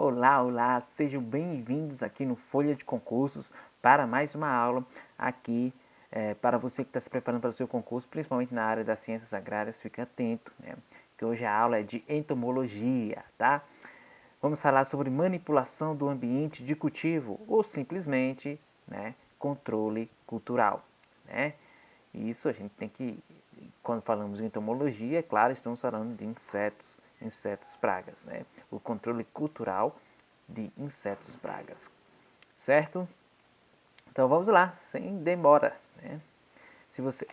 Olá, olá, sejam bem-vindos aqui no Folha de Concursos para mais uma aula aqui para você que está se preparando para o seu concurso, principalmente na área das ciências agrárias, fique atento, né? Que hoje a aula é de entomologia, tá? Vamos falar sobre manipulação do ambiente de cultivo ou simplesmente, né, controle cultural, né? E isso a gente tem que, quando falamos em entomologia, é claro, estamos falando de insetos pragas, né? O controle cultural de insetos pragas, certo? Então vamos lá, sem demora, né? Se você,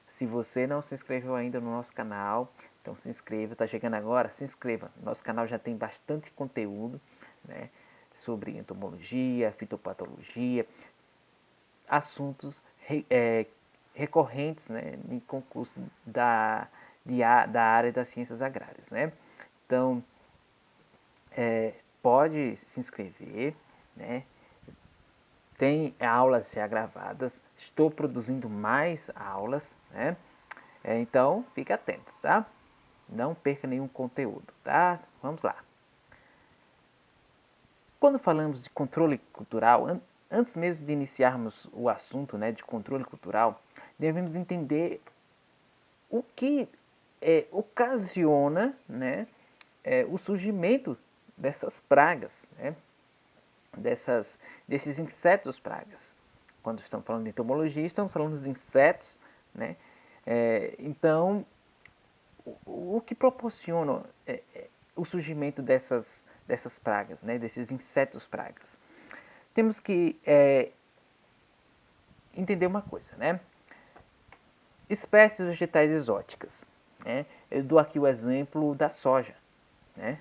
se você não se inscreveu ainda no nosso canal, então se inscreva, está chegando agora, se inscreva. Nosso canal já tem bastante conteúdo, né, sobre entomologia, fitopatologia, assuntos recorrentes, né, em concurso da área das ciências agrárias, né? Então, pode se inscrever, né? Tem aulas já gravadas, estou produzindo mais aulas, né? Então, fique atento, tá? Não perca nenhum conteúdo, tá? Vamos lá. Quando falamos de controle cultural, antes mesmo de iniciarmos o assunto, né, de controle cultural, devemos entender o que ocasiona, né, o surgimento dessas pragas, né, desses insetos pragas. Quando estamos falando de entomologia, estamos falando de insetos, né? Então, o que proporciona o surgimento dessas pragas, né? Desses insetos pragas? Temos que entender uma coisa, né? Espécies vegetais exóticas, né? Eu dou aqui o exemplo da soja, né?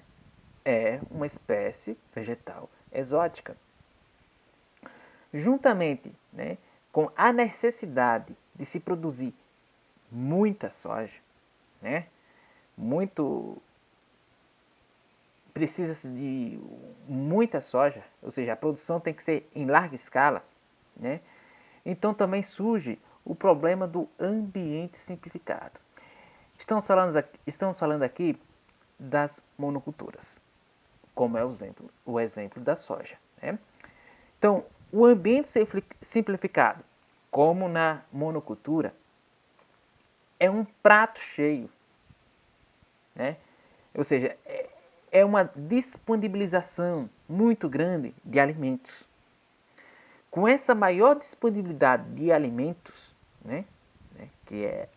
É uma espécie vegetal exótica. Juntamente, né, com a necessidade de se produzir muita soja, né? Precisa-se de muita soja, ou seja, a produção tem que ser em larga escala, né? Então também surge o problema do ambiente simplificado. Estamos falando aqui das monoculturas, como é o exemplo da soja, né? Então, o ambiente simplificado, como na monocultura, é um prato cheio, né? Ou seja, é uma disponibilização muito grande de alimentos. Com essa maior disponibilidade de alimentos, né, que é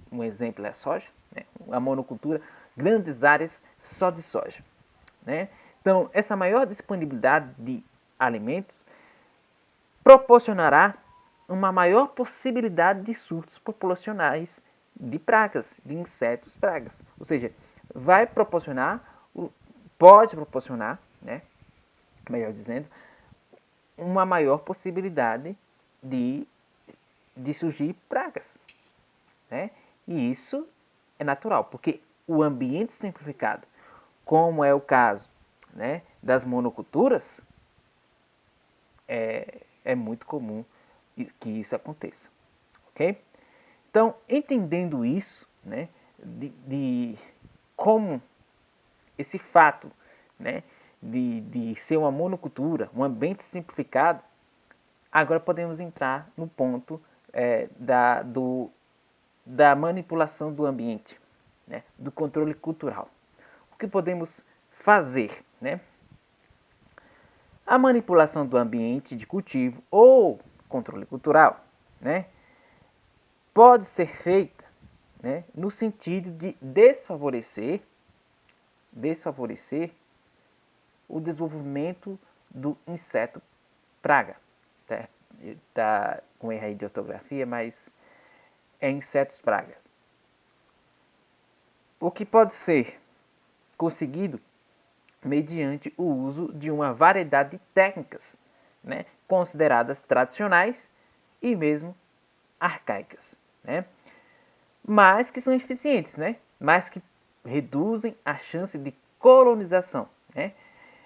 um exemplo é a soja, né, a monocultura, grandes áreas só de soja, né? Então, essa maior disponibilidade de alimentos proporcionará uma maior possibilidade de surtos populacionais de pragas, de insetos pragas. Ou seja, pode proporcionar, né, melhor dizendo, uma maior possibilidade de surgir pragas, né? E isso é natural, porque o ambiente simplificado, como é o caso, né, das monoculturas, é muito comum que isso aconteça, ok? Então, entendendo isso, né, de como esse fato, né, de ser uma monocultura, um ambiente simplificado, agora podemos entrar no ponto da manipulação do ambiente, né, do controle cultural. O que podemos fazer, né? A manipulação do ambiente de cultivo ou controle cultural, né, pode ser feita, né, no sentido de desfavorecer o desenvolvimento do inseto praga. Tá com erro aí de ortografia, mas é insetos praga. O que pode ser conseguido mediante o uso de uma variedade de técnicas, né, consideradas tradicionais e mesmo arcaicas, né, mas que são eficientes, né, mas que reduzem a chance de colonização, né.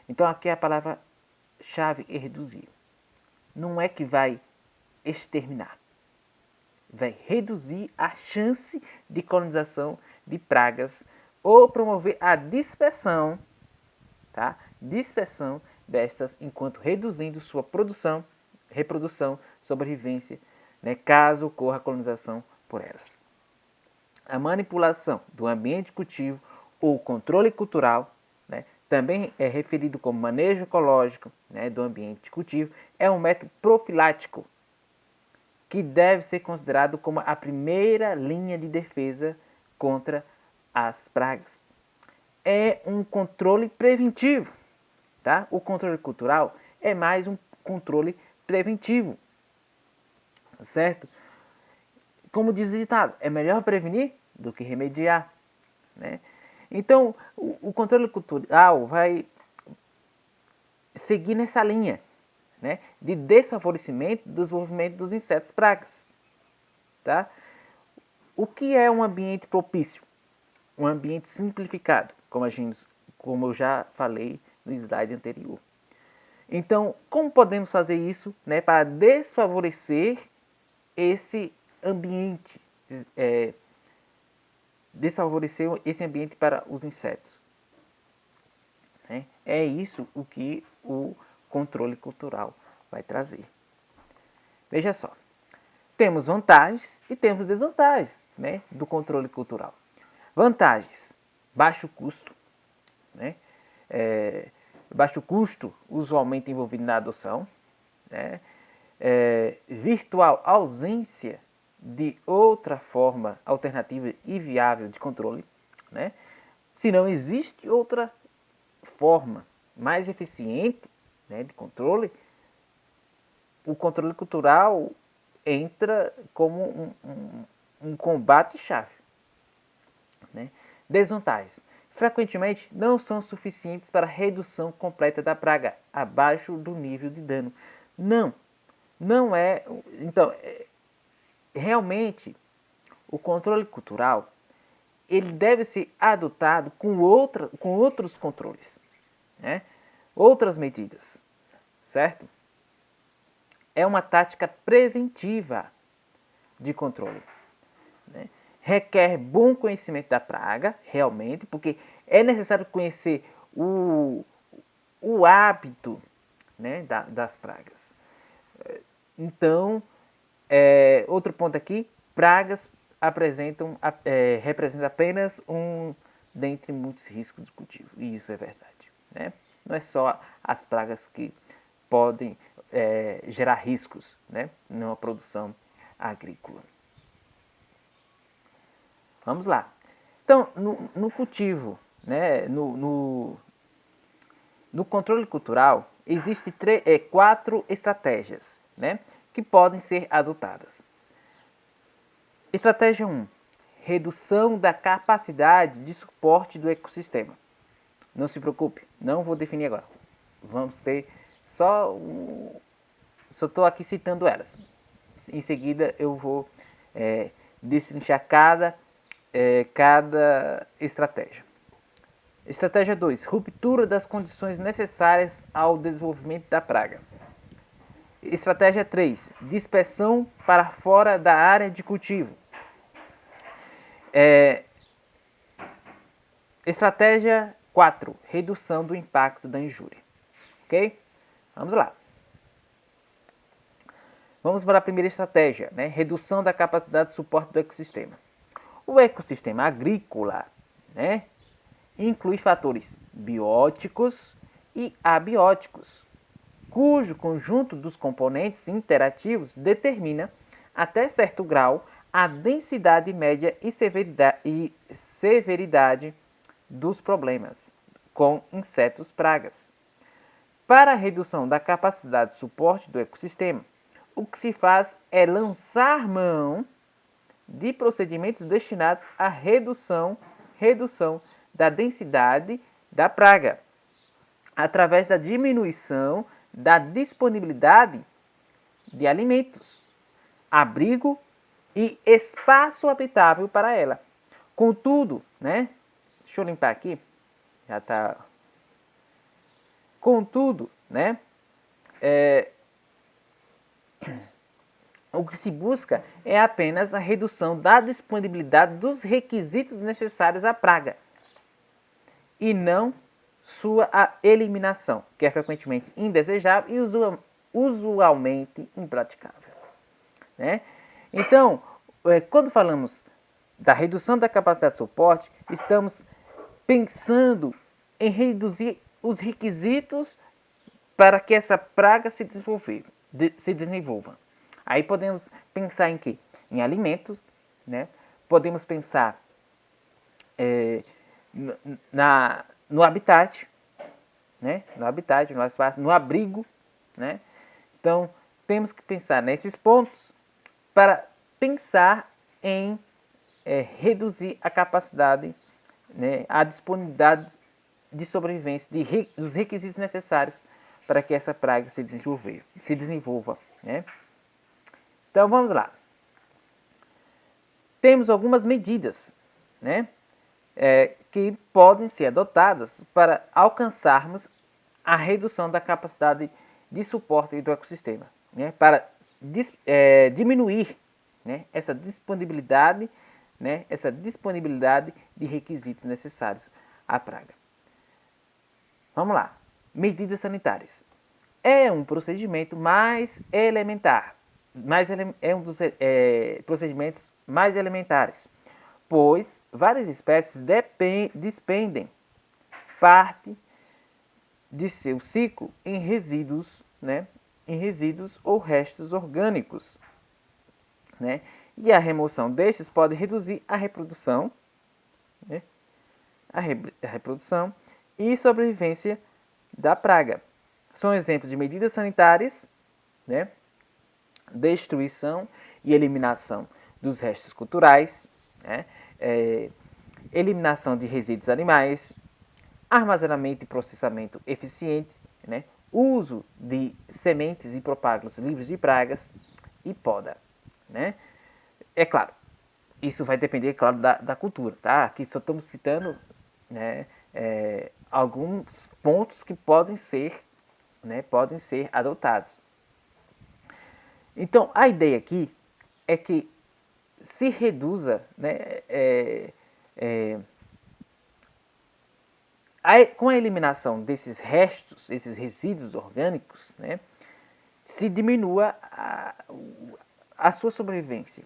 Então aqui a palavra-chave é reduzir. Não é que vai exterminar, vai reduzir a chance de colonização de pragas ou promover a dispersão, tá, dispersão destas, enquanto reduzindo sua produção, reprodução, sobrevivência, né, caso ocorra a colonização por elas. A manipulação do ambiente de cultivo ou controle cultural, né, também é referido como manejo ecológico, né, do ambiente de cultivo, é um método profilático que deve ser considerado como a primeira linha de defesa contra as pragas. É um controle preventivo, tá? O controle cultural é mais um controle preventivo, certo? Como diz o ditado, é melhor prevenir do que remediar, né? Então, o controle cultural vai seguir nessa linha, né, de desfavorecimento do desenvolvimento dos insetos pragas, tá? O que é um ambiente propício? Um ambiente simplificado, como eu já falei no slide anterior. Então, como podemos fazer isso, né, para desfavorecer esse ambiente, desfavorecer esse ambiente para os insetos? Né? É isso o que o controle cultural vai trazer. Veja só, temos vantagens e temos desvantagens, né, do controle cultural. Vantagens: baixo custo, né? Baixo custo usualmente envolvido na adoção, né? Virtual ausência de outra forma alternativa e viável de controle, né? Se não existe outra forma mais eficiente, né, de controle, o controle cultural entra como um combate-chave, né? Desvantagens: frequentemente não são suficientes para a redução completa da praga abaixo do nível de dano. Não é. Então, realmente, o controle cultural ele deve ser adotado com outros controles, né? Outras medidas, certo? É uma tática preventiva de controle, né? Requer bom conhecimento da praga, realmente, porque é necessário conhecer o hábito, né, das pragas. Então, outro ponto aqui: pragas representam apenas um dentre muitos riscos de cultivo, e isso é verdade, né? Não é só as pragas que podem gerar riscos, né, numa produção agrícola. Vamos lá. Então, no cultivo, né, no controle cultural, existem 4 estratégias, né, que podem ser adotadas. Estratégia 1. Redução da capacidade de suporte do ecossistema. Não se preocupe, não vou definir agora. Vamos ter só estou aqui citando elas. Em seguida eu vou destrinchar cada estratégia. Estratégia 2. Ruptura das condições necessárias ao desenvolvimento da praga. Estratégia 3. Dispersão para fora da área de cultivo. Estratégia 4. Redução do impacto da injúria. Ok? Vamos lá. Vamos para a primeira estratégia, né? Redução da capacidade de suporte do ecossistema. O ecossistema agrícola, né, inclui fatores bióticos e abióticos, cujo conjunto dos componentes interativos determina, até certo grau, a densidade média e severidade dos problemas com insetos pragas. Para a redução da capacidade de suporte do ecossistema, o que se faz é lançar mão de procedimentos destinados à redução da densidade da praga, através da diminuição da disponibilidade de alimentos, abrigo e espaço habitável para ela. Contudo, né? Deixa eu limpar aqui. Já está. Contudo, né? O que se busca é apenas a redução da disponibilidade dos requisitos necessários à praga, e não sua eliminação, que é frequentemente indesejável e usualmente impraticável, né? Então, quando falamos da redução da capacidade de suporte, estamos pensando em reduzir os requisitos para que essa praga se desenvolva. Aí podemos pensar em quê? Em alimentos, né? Podemos pensar no habitat, né? No habitat, no espaço, no abrigo, né? Então, temos que pensar nesses pontos para pensar em reduzir a capacidade, né, a disponibilidade de sobrevivência, dos requisitos necessários para que essa praga se desenvolva, né? Então, vamos lá. Temos algumas medidas, né, que podem ser adotadas para alcançarmos a redução da capacidade de suporte do ecossistema, né, para diminuir, né, essa disponibilidade de requisitos necessários à praga. Vamos lá. Medidas sanitárias. É um procedimento mais elementar, é um dos procedimentos mais elementares, pois várias espécies despendem parte de seu ciclo em resíduos, né, em resíduos ou restos orgânicos, né, e a remoção destes pode reduzir a reprodução, né, a reprodução e sobrevivência da praga. São exemplos de medidas sanitárias, né, destruição e eliminação dos restos culturais, né, eliminação de resíduos animais, armazenamento e processamento eficiente, né, uso de sementes e propágulos livres de pragas e poda, né. É claro, isso vai depender, claro, da cultura, tá? Aqui só estamos citando, né, alguns pontos que podem ser adotados. Então, a ideia aqui é que se reduza, né, com a eliminação desses restos, esses resíduos orgânicos, né, se diminua a sua sobrevivência.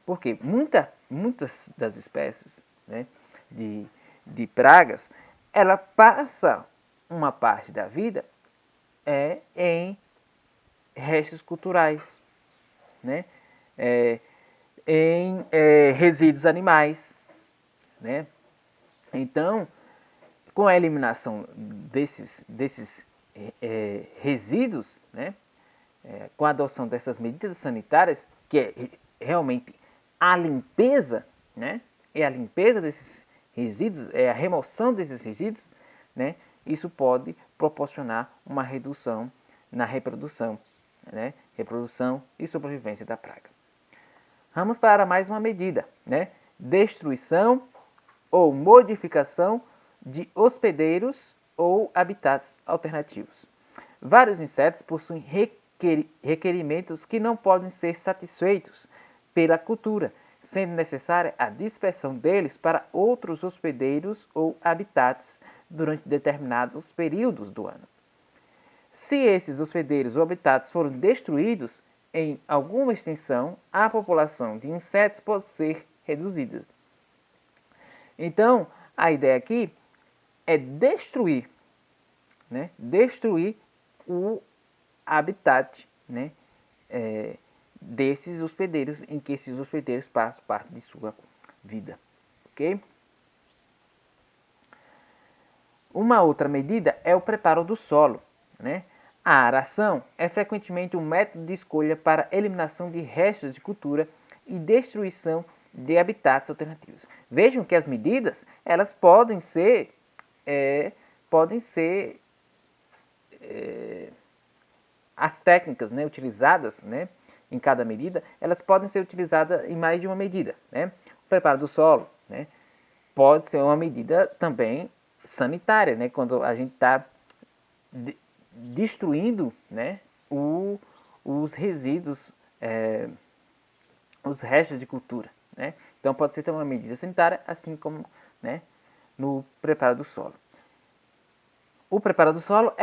Porque muitas das espécies, né, de pragas, ela passa uma parte da vida em restos culturais, né, em resíduos animais, né. Então, com a eliminação desses resíduos, né, com a adoção dessas medidas sanitárias, que é realmente a limpeza, né, é a limpeza desses resíduos, é a remoção desses resíduos, né, isso pode proporcionar uma redução na reprodução, né, reprodução e sobrevivência da praga. Vamos para mais uma medida, né, destruição ou modificação de hospedeiros ou habitats alternativos. Vários insetos possuem requerimentos que não podem ser satisfeitos pela cultura, sendo necessária a dispersão deles para outros hospedeiros ou habitats durante determinados períodos do ano. Se esses hospedeiros ou habitats forem destruídos em alguma extensão, a população de insetos pode ser reduzida. Então, a ideia aqui é destruir, né? Destruir o habitat, né, desses hospedeiros, em que esses hospedeiros passam parte de sua vida, ok? Uma outra medida é o preparo do solo, né? A aração é frequentemente um método de escolha para eliminação de restos de cultura e destruição de habitats alternativos. Vejam que as medidas, elas podem ser as técnicas, né, utilizadas, né, em cada medida, elas podem ser utilizadas em mais de uma medida, né? O preparo do solo, né, pode ser uma medida também sanitária, né, quando a gente está destruindo, né, os resíduos, os restos de cultura, né? Então pode ser também uma medida sanitária, assim como, né, no preparo do solo. o preparo do solo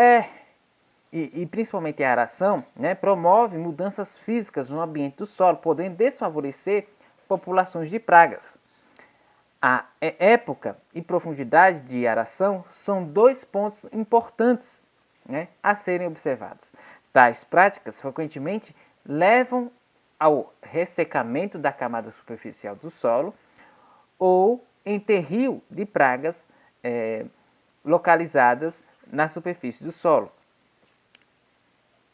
e principalmente a aração, né, promove mudanças físicas no ambiente do solo, podendo desfavorecer populações de pragas. A época e profundidade de aração são dois pontos importantes, né, a serem observados. Tais práticas frequentemente levam ao ressecamento da camada superficial do solo ou enterro de pragas localizadas na superfície do solo,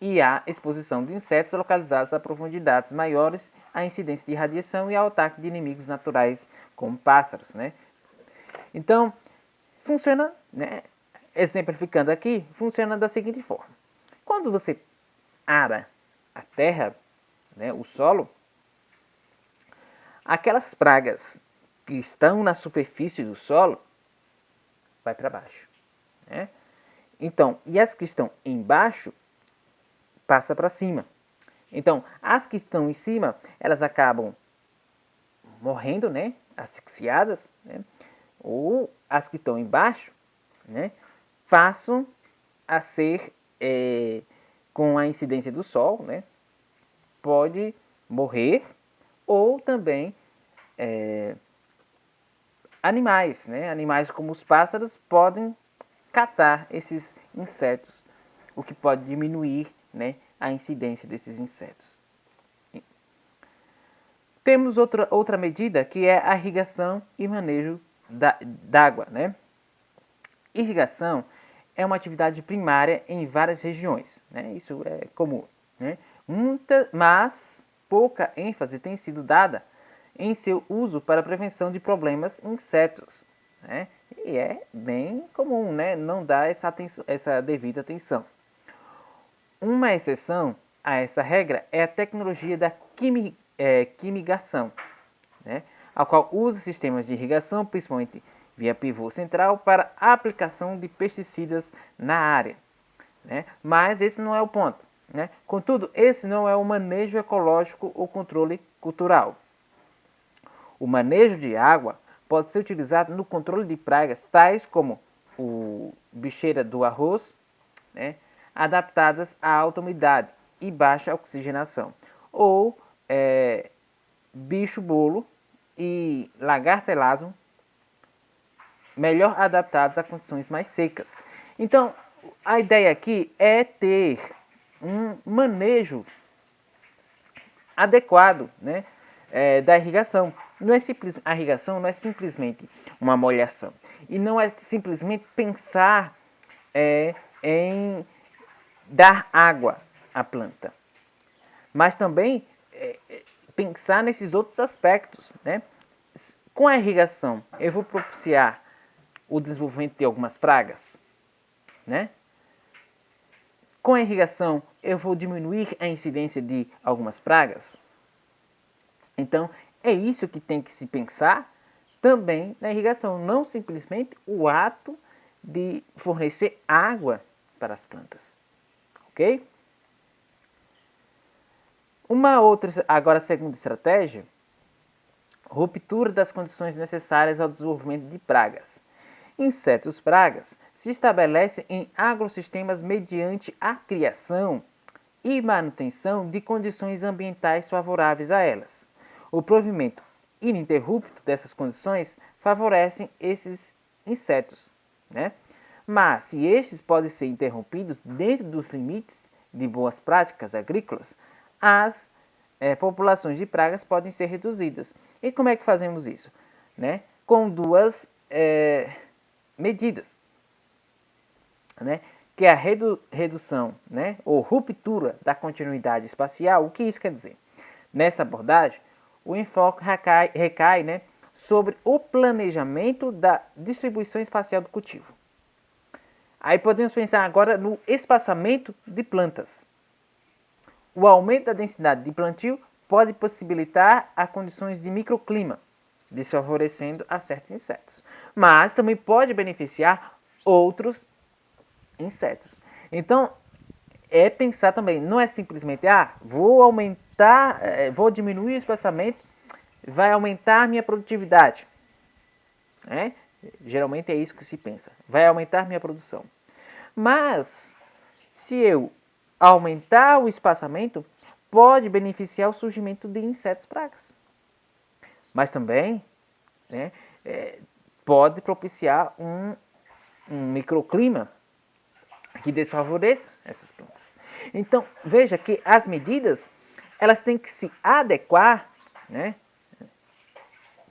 e a exposição de insetos localizados a profundidades maiores, a incidência de radiação e ao ataque de inimigos naturais como pássaros, né? Então, funciona, né, exemplificando aqui, funciona da seguinte forma. Quando você ara a terra, né, o solo, aquelas pragas que estão na superfície do solo vai para baixo, né? Então, e as que estão embaixo passa para cima. Então, as que estão em cima, elas acabam morrendo, né, asfixiadas, né? Ou as que estão embaixo, né, passam a ser, com a incidência do sol, né, pode morrer, ou também animais, né, animais como os pássaros podem catar esses insetos, o que pode diminuir, né, a incidência desses insetos. Temos outra medida que é a irrigação e manejo d'água, né? Irrigação é uma atividade primária em várias regiões, né? Isso é comum, né? Mas pouca ênfase tem sido dada em seu uso para a prevenção de problemas insetos, né? E é bem comum, né, não dar essa devida atenção. Uma exceção a essa regra é a tecnologia da quimigação, né, a qual usa sistemas de irrigação, principalmente via pivô central, para a aplicação de pesticidas na área, né? Mas esse não é o ponto, né? Contudo, esse não é o manejo ecológico ou controle cultural. O manejo de água pode ser utilizado no controle de pragas tais como o bicheira do arroz, né, adaptadas à alta umidade e baixa oxigenação, ou bicho-bolo e lagarta elasmo, melhor adaptados a condições mais secas. Então, a ideia aqui é ter um manejo adequado, né, da irrigação. A irrigação não é simplesmente uma molhação. E não é simplesmente pensar em dar água à planta. Mas também pensar nesses outros aspectos, né? Com a irrigação, eu vou propiciar o desenvolvimento de algumas pragas, né? Com a irrigação, eu vou diminuir a incidência de algumas pragas. Então, é isso que tem que se pensar também na irrigação, não simplesmente o ato de fornecer água para as plantas, ok? Uma outra, agora a segunda estratégia, ruptura das condições necessárias ao desenvolvimento de pragas. Insetos pragas se estabelecem em agrossistemas mediante a criação e manutenção de condições ambientais favoráveis a elas. O provimento ininterrupto dessas condições favorecem esses insetos, né? Mas se estes podem ser interrompidos dentro dos limites de boas práticas agrícolas, as populações de pragas podem ser reduzidas. E como é que fazemos isso? Né? Com duas medidas, né? Que é a redução, né, ou ruptura da continuidade espacial. O que isso quer dizer? Nessa abordagem, o enfoque recai, né, sobre o planejamento da distribuição espacial do cultivo. Aí podemos pensar agora no espaçamento de plantas. O aumento da densidade de plantio pode possibilitar as condições de microclima, desfavorecendo a certos insetos. Mas também pode beneficiar outros insetos. Então, é pensar também, não é simplesmente, vou aumentar, vou diminuir o espaçamento, vai aumentar a minha produtividade. Geralmente é isso que se pensa, vai aumentar minha produção. Mas, se eu aumentar o espaçamento, pode beneficiar o surgimento de insetos pragas. Mas também, né, pode propiciar um microclima que desfavoreça essas plantas. Então, veja que as medidas, elas têm que se adequar, né?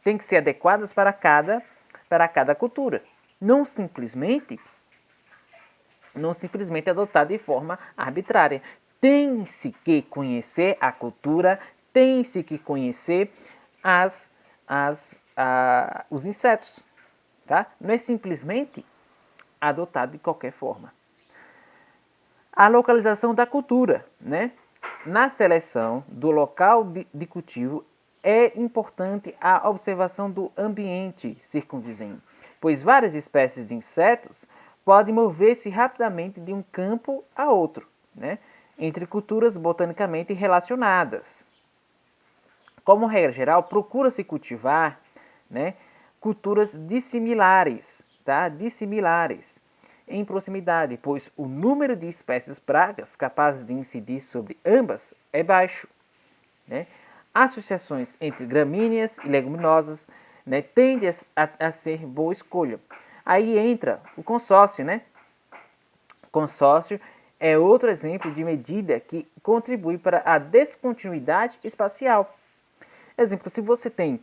Tem que ser adequadas para cada cultura. Não simplesmente adotar de forma arbitrária. Tem-se que conhecer a cultura, tem-se que conhecer os insetos. Tá? Não é simplesmente adotar de qualquer forma. A localização da cultura, né? Na seleção do local de cultivo é importante a observação do ambiente circunvizinho, pois várias espécies de insetos podem mover-se rapidamente de um campo a outro, né? Entre culturas botanicamente relacionadas. Como regra geral, procura-se cultivar, né, culturas dissimilares, tá? Dissimilares em proximidade, pois o número de espécies pragas capazes de incidir sobre ambas é baixo, né? Associações entre gramíneas e leguminosas, né, tendem a ser boa escolha. Aí entra o consórcio, né? Consórcio é outro exemplo de medida que contribui para a descontinuidade espacial. Exemplo, se você tem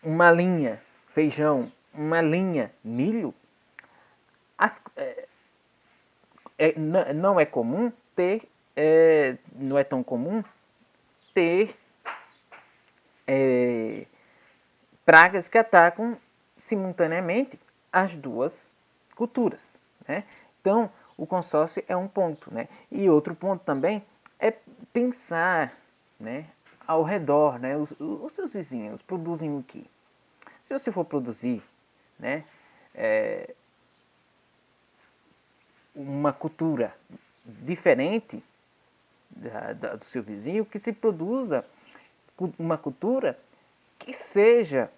uma linha feijão, uma linha milho, não é comum ter, não é tão comum ter pragas que atacam simultaneamente as duas culturas, né? Então, o consórcio é um ponto, né? E outro ponto também é pensar, né, ao redor, né? Os seus vizinhos produzem o quê? Se você for produzir, né, uma cultura diferente do seu vizinho, que se produza uma cultura que seja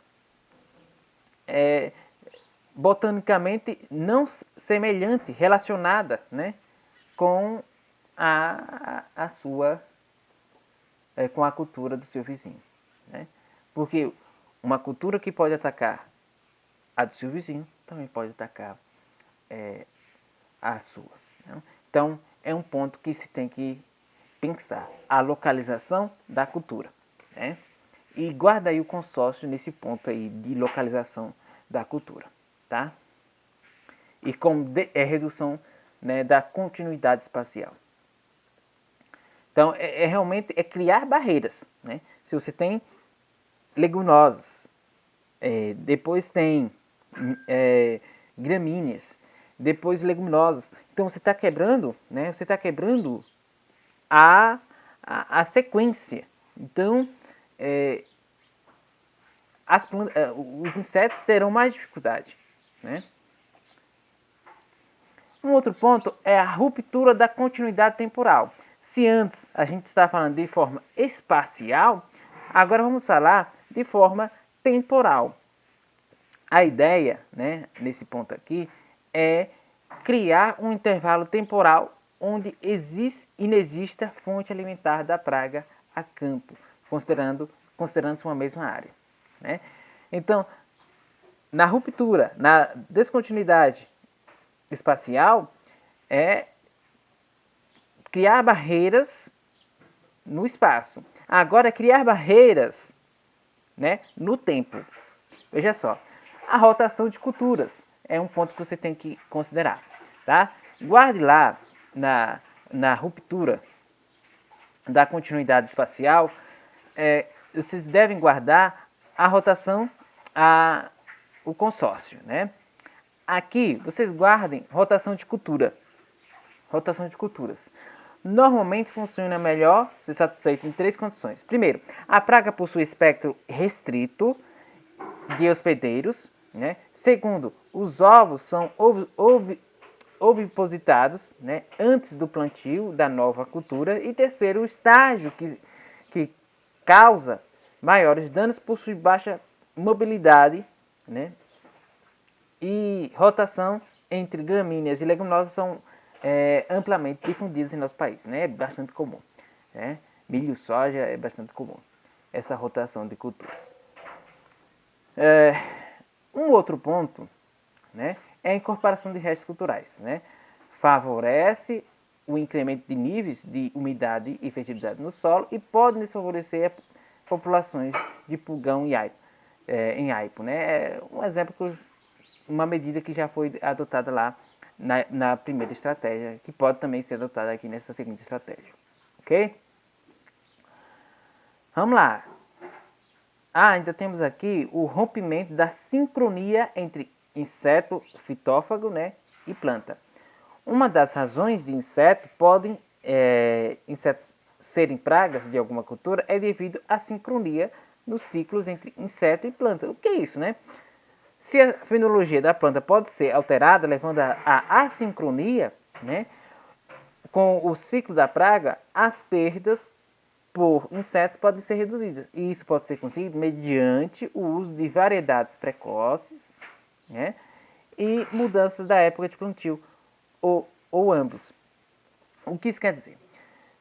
botanicamente não semelhante, relacionada, né, com a sua com a cultura do seu vizinho, né? Porque uma cultura que pode atacar a do seu vizinho também pode atacar a sua, né? Então é um ponto que se tem que pensar, a localização da cultura, né? E guarda aí o consórcio nesse ponto aí de localização da cultura, tá? E como redução, né, da continuidade espacial. Então, realmente criar barreiras, né? Se você tem leguminosas, depois tem gramíneas, depois leguminosas. Então, você está quebrando, né? Você está quebrando a sequência. Então, os insetos terão mais dificuldade, né? Um outro ponto é a ruptura da continuidade temporal. Se antes a gente está falando de forma espacial, agora vamos falar de forma temporal. A ideia, né, nesse ponto aqui, é criar um intervalo temporal onde inexista fonte alimentar da praga a campo, considerando-se uma mesma área, né? Então, na ruptura, na descontinuidade espacial, é criar barreiras no espaço. Agora, criar barreiras, né, no tempo. Veja só, a rotação de culturas é um ponto que você tem que considerar, tá? Guarde lá na ruptura da continuidade espacial, vocês devem guardar a rotação, o consórcio, né? Aqui, vocês guardem rotação de cultura. Rotação de culturas. Normalmente funciona melhor se satisfeito em 3 condições. Primeiro, a praga possui espectro restrito de hospedeiros, né? Segundo, os ovos são ovipositados, né, antes do plantio da nova cultura. E terceiro, o estágio que causa maiores danos possui baixa mobilidade, né, e rotação entre gramíneas e leguminosas são amplamente difundidas em nosso país, né? É bastante comum. Né? Milho e soja é bastante comum, essa rotação de culturas. Um outro ponto, né, é a incorporação de restos culturais. Né? Favorece o incremento de níveis de umidade e fertilidade no solo e pode desfavorecer populações de pulgão em aipo. Né? É um exemplo, uma medida que já foi adotada lá na primeira estratégia, que pode também ser adotada aqui nessa segunda estratégia. Ok? Vamos lá. Ainda temos aqui o rompimento da sincronia entre inseto fitófago, né, e planta. Uma das razões de insetos serem pragas de alguma cultura é devido à sincronia nos ciclos entre inseto e planta. O que é isso, né? Se a fenologia da planta pode ser alterada, levando à assincronia, né, com o ciclo da praga, as perdas por insetos podem ser reduzidas. E isso pode ser conseguido mediante o uso de variedades precoces, né, e mudanças da época de plantio, ou ambos. O que isso quer dizer?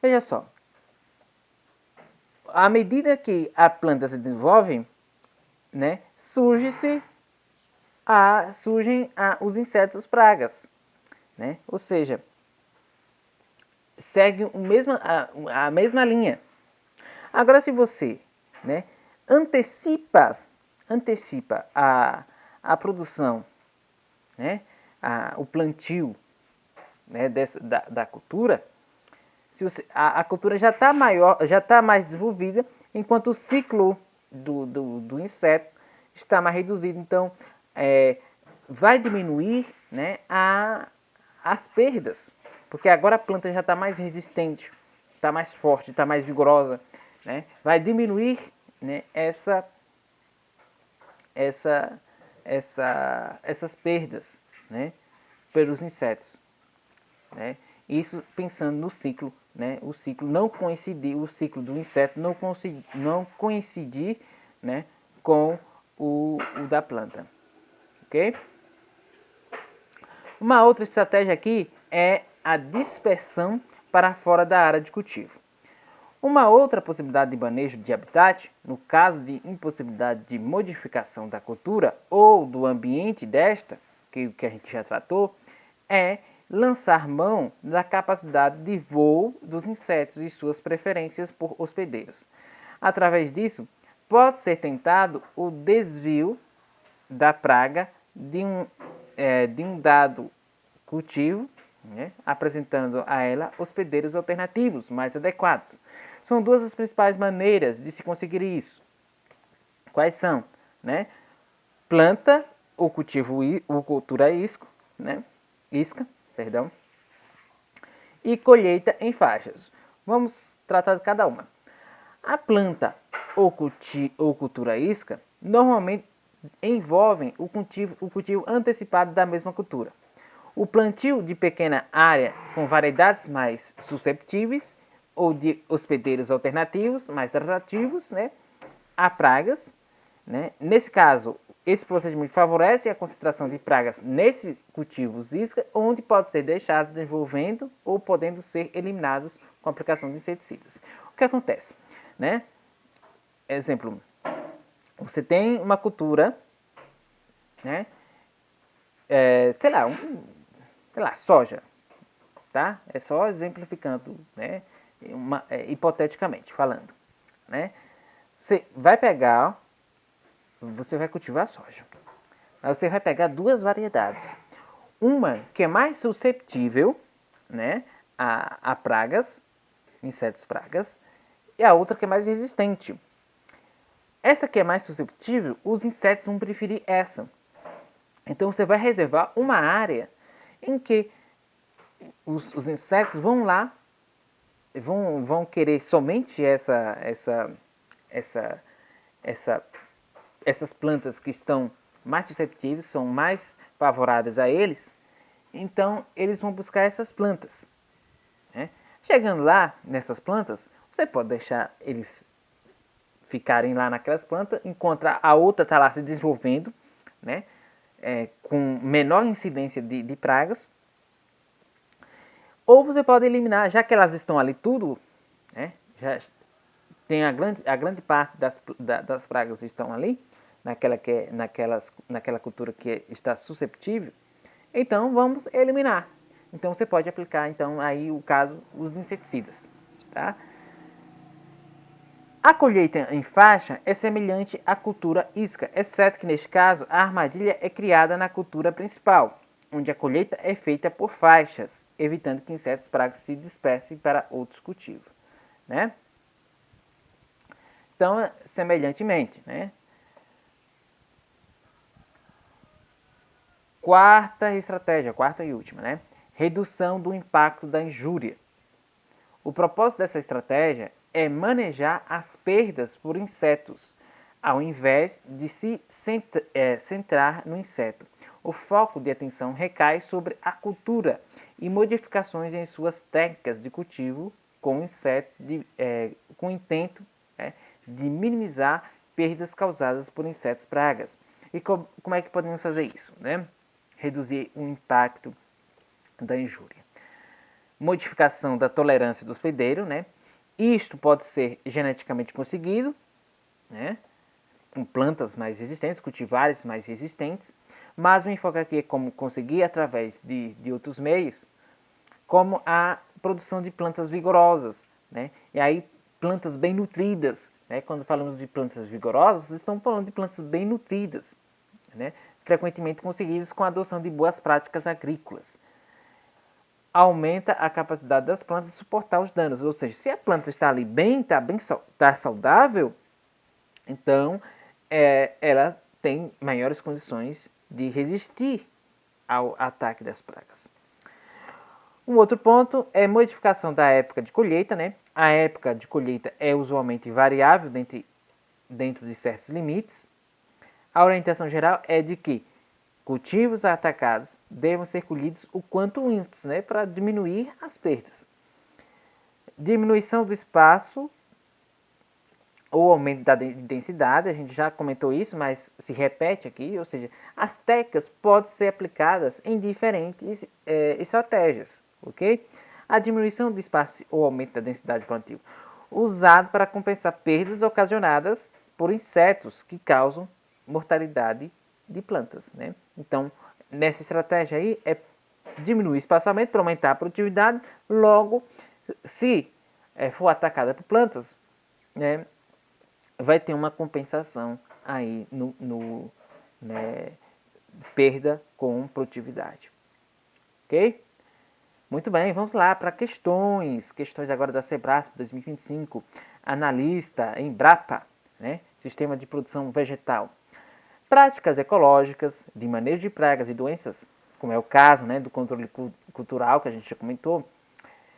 Veja só, à medida que a planta se desenvolve, né, surgem os insetos pragas, né? Ou seja, segue a mesma linha. Agora, se você, né, antecipa a produção, né, o plantio, né, da cultura, se você, a cultura já está maior, já está mais desenvolvida, enquanto o ciclo do inseto está mais reduzido. Então, vai diminuir, né, as perdas, porque agora a planta já está mais resistente, está mais forte, está mais vigorosa, né? Vai diminuir, né, essas perdas, né, pelos insetos, né? Isso pensando no ciclo, né? O ciclo não coincidir, o ciclo do inseto não coincidir, né, com o da planta, ok? Uma outra estratégia aqui é a dispersão para fora da área de cultivo. Uma outra possibilidade de manejo de habitat, no caso de impossibilidade de modificação da cultura ou do ambiente desta, que a gente já tratou, é lançar mão da capacidade de voo dos insetos e suas preferências por hospedeiros. Através disso, pode ser tentado o desvio da praga de um dado cultivo, né, apresentando a ela hospedeiros alternativos mais adequados. São duas as principais maneiras de se conseguir isso. Quais são? Né? Planta ou cultivo ou cultura isca, perdão, e colheita em faixas. Vamos tratar de cada uma. A planta ou cultura isca normalmente envolvem o cultivo antecipado da mesma cultura. O plantio de pequena área com variedades mais susceptíveis ou de hospedeiros alternativos mais atrativos, né, a pragas. Né? Nesse caso, esse procedimento favorece a concentração de pragas nesses cultivos isca, onde pode ser deixados desenvolvendo ou podendo ser eliminados com a aplicação de inseticidas. O que acontece? Né? Exemplo, você tem uma cultura, né? Sei lá, soja, tá? É só exemplificando, né? Hipoteticamente falando, né? Você vai cultivar soja. Aí você vai pegar duas variedades. Uma que é mais susceptível, né, a pragas, insetos pragas, e a outra que é mais resistente. Essa que é mais susceptível, os insetos vão preferir essa. Então você vai reservar uma área em que os insetos vão lá, vão querer somente essas plantas que estão mais susceptíveis, são mais favoráveis a eles, então eles vão buscar essas plantas. Né? Chegando lá nessas plantas, você pode deixar eles ficarem lá naquelas plantas, enquanto a outra está lá se desenvolvendo, né? com menor incidência de pragas, ou você pode eliminar, já que elas estão ali tudo, né, já tem a grande parte das pragas estão ali, naquela cultura que está susceptível, então vamos eliminar. Então você pode aplicar, então, aí o caso, os inseticidas, tá? A colheita em faixa é semelhante à cultura isca, exceto que neste caso a armadilha é criada na cultura principal, onde a colheita é feita por faixas, evitando que insetos pragas se dispersem para outros cultivos, né? Então, semelhantemente, né? Quarta estratégia, quarta e última, né? Redução do impacto da injúria. O propósito dessa estratégia é manejar as perdas por insetos, ao invés de se centrar no inseto. O foco de atenção recai sobre a cultura e modificações em suas técnicas de cultivo com com intento de minimizar perdas causadas por insetos pragas. E como é que podemos fazer isso? Né? Reduzir o impacto da injúria. Modificação da tolerância do hospedeiro, né? Isto pode ser geneticamente conseguido, né? Com plantas mais resistentes, cultivares mais resistentes, mas o enfoque aqui é como conseguir através de outros meios, como a produção de plantas vigorosas, né? E aí plantas bem nutridas, né? Quando falamos de plantas vigorosas, estamos falando de plantas bem nutridas, né? Frequentemente conseguidas com a adoção de boas práticas agrícolas. Aumenta a capacidade das plantas de suportar os danos, ou seja, se a planta está ali está saudável, então ela tem maiores condições de resistir ao ataque das pragas. Um outro ponto é modificação da época de colheita, né? A época de colheita é usualmente variável dentro de certos limites. A orientação geral é de que cultivos atacados devem ser colhidos o quanto antes, né, para diminuir as perdas. Diminuição do espaço ou aumento da densidade, a gente já comentou isso, mas se repete aqui, ou seja, as técnicas podem ser aplicadas em diferentes estratégias, ok? A diminuição do espaço ou aumento da densidade do plantio, usado para compensar perdas ocasionadas por insetos que causam mortalidade de plantas, né? Então, nessa estratégia aí, é diminuir o espaçamento para aumentar a produtividade, logo, se for atacada por plantas, né, vai ter uma compensação aí né, perda com produtividade. Ok? Muito bem, vamos lá para questões. Questões agora da Sebrasp 2025. Analista Embrapa, né? Sistema de produção vegetal. Práticas ecológicas de manejo de pragas e doenças, como é o caso, né, do controle cultural que a gente já comentou,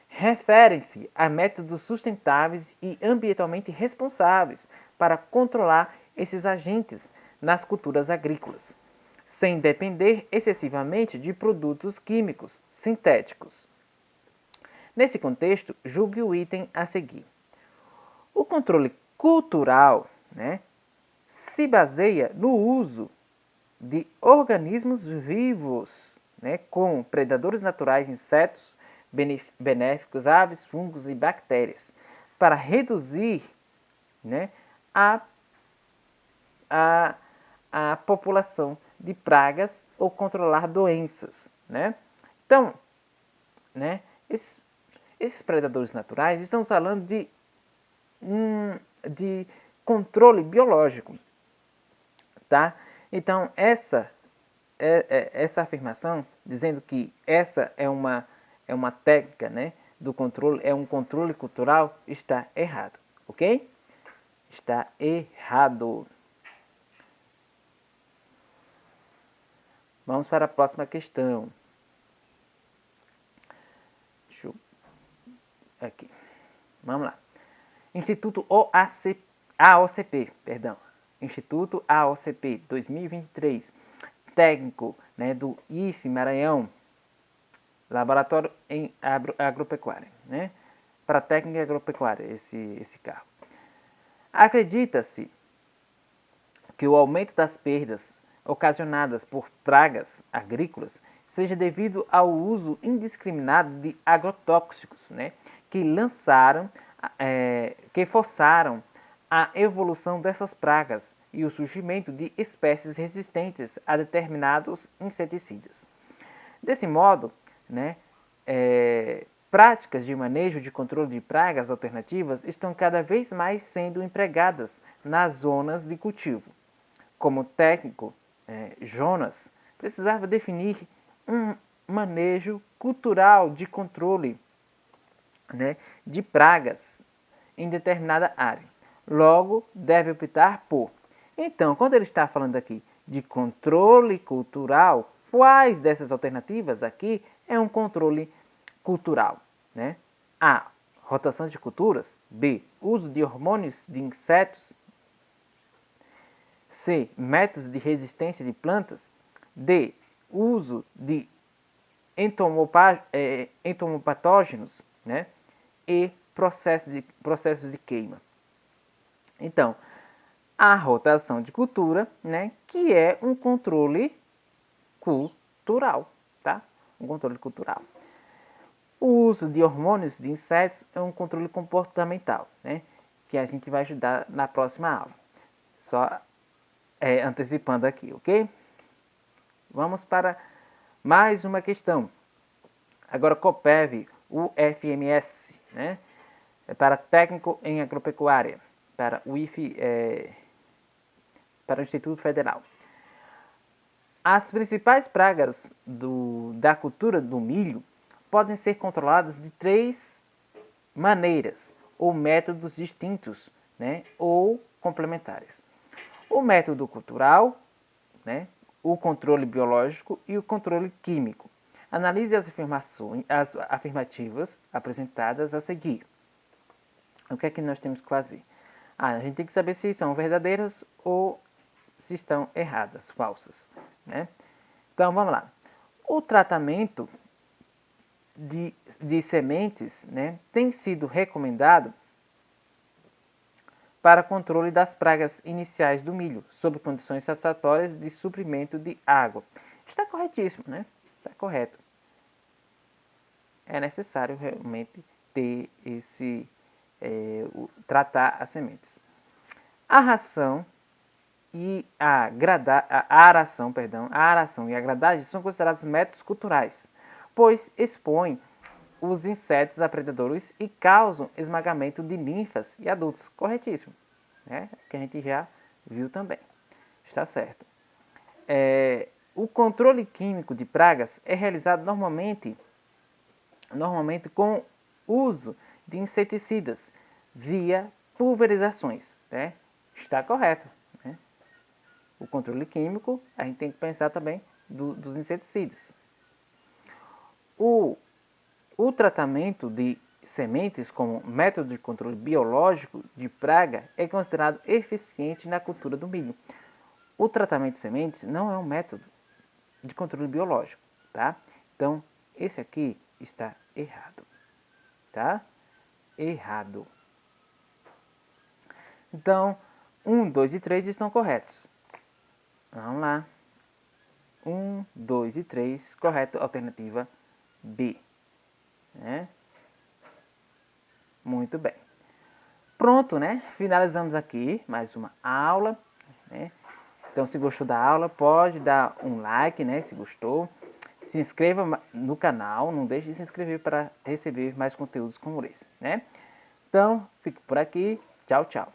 referem-se a métodos sustentáveis e ambientalmente responsáveis para controlar esses agentes nas culturas agrícolas, sem depender excessivamente de produtos químicos sintéticos. Nesse contexto, julgue o item a seguir. O controle cultural, né, se baseia no uso de organismos vivos, né, como predadores naturais, insetos benéficos, aves, fungos e bactérias, para reduzir, né, a, a população de pragas ou controlar doenças, né? Então, né, esses predadores naturais, estamos falando de controle biológico, tá? Então, essa afirmação, dizendo que essa é uma técnica, né, do controle, é um controle cultural, está errado, ok? Está errado. Vamos para a próxima questão. Deixa eu... Aqui. Vamos lá. Instituto AOCP, Instituto AOCP 2023, técnico, né, do IFE Maranhão, Laboratório em Agropecuária, né, para técnica agropecuária, esse carro. Acredita-se que o aumento das perdas ocasionadas por pragas agrícolas seja devido ao uso indiscriminado de agrotóxicos, né, que forçaram a evolução dessas pragas e o surgimento de espécies resistentes a determinados inseticidas. Desse modo, né, práticas de manejo de controle de pragas alternativas estão cada vez mais sendo empregadas nas zonas de cultivo. Como técnico, Jonas precisava definir um manejo cultural de controle, né, de pragas em determinada área. Logo, deve optar por. Então, quando ele está falando aqui de controle cultural, quais dessas alternativas aqui é um controle cultural, né? A. Rotação de culturas. B. Uso de hormônios de insetos. C. Métodos de resistência de plantas. D. Uso de entomopatógenos, né? E processos de queima. Então, a rotação de cultura, né, que é um controle cultural, tá? Um controle cultural. O uso de hormônios de insetos é um controle comportamental, né, que a gente vai estudar na próxima aula. Só antecipando aqui, ok? Vamos para mais uma questão. Agora, COPEV, UFMS, né, para técnico em agropecuária, para o para o Instituto Federal. As principais pragas da cultura do milho podem ser controladas de 3 maneiras, ou métodos distintos, né, ou complementares. O método cultural, né, o controle biológico e o controle químico. Analise as afirmativas apresentadas a seguir. O que é que nós temos que fazer? A gente tem que saber se são verdadeiras ou se estão erradas, falsas, né? Então, vamos lá. O tratamento de sementes, né, tem sido recomendado para controle das pragas iniciais do milho, sob condições satisfatórias de suprimento de água. Está corretíssimo, né? Está correto. É necessário realmente ter tratar as sementes. A aração e a gradagem são considerados métodos culturais, pois expõem os insetos a predadores e causam esmagamento de ninfas e adultos. Corretíssimo, né? Que a gente já viu também. Está certo. O controle químico de pragas é realizado normalmente com uso de inseticidas via pulverizações, né? Está correto, né? O controle químico, a gente tem que pensar também dos inseticidas. O tratamento de sementes como método de controle biológico de praga é considerado eficiente na cultura do milho. O tratamento de sementes não é um método de controle biológico, tá? Então, esse aqui está errado, tá? Errado. Então, 1, 2 e 3 estão corretos. Vamos lá. 1, 2 e 3, correto, alternativa B. Né? Muito bem. Pronto, né? Finalizamos aqui mais uma aula, né? Então, se gostou da aula, pode dar um like, né? Se gostou. Se inscreva no canal, não deixe de se inscrever para receber mais conteúdos como esse, né? Então, fico por aqui. Tchau, tchau.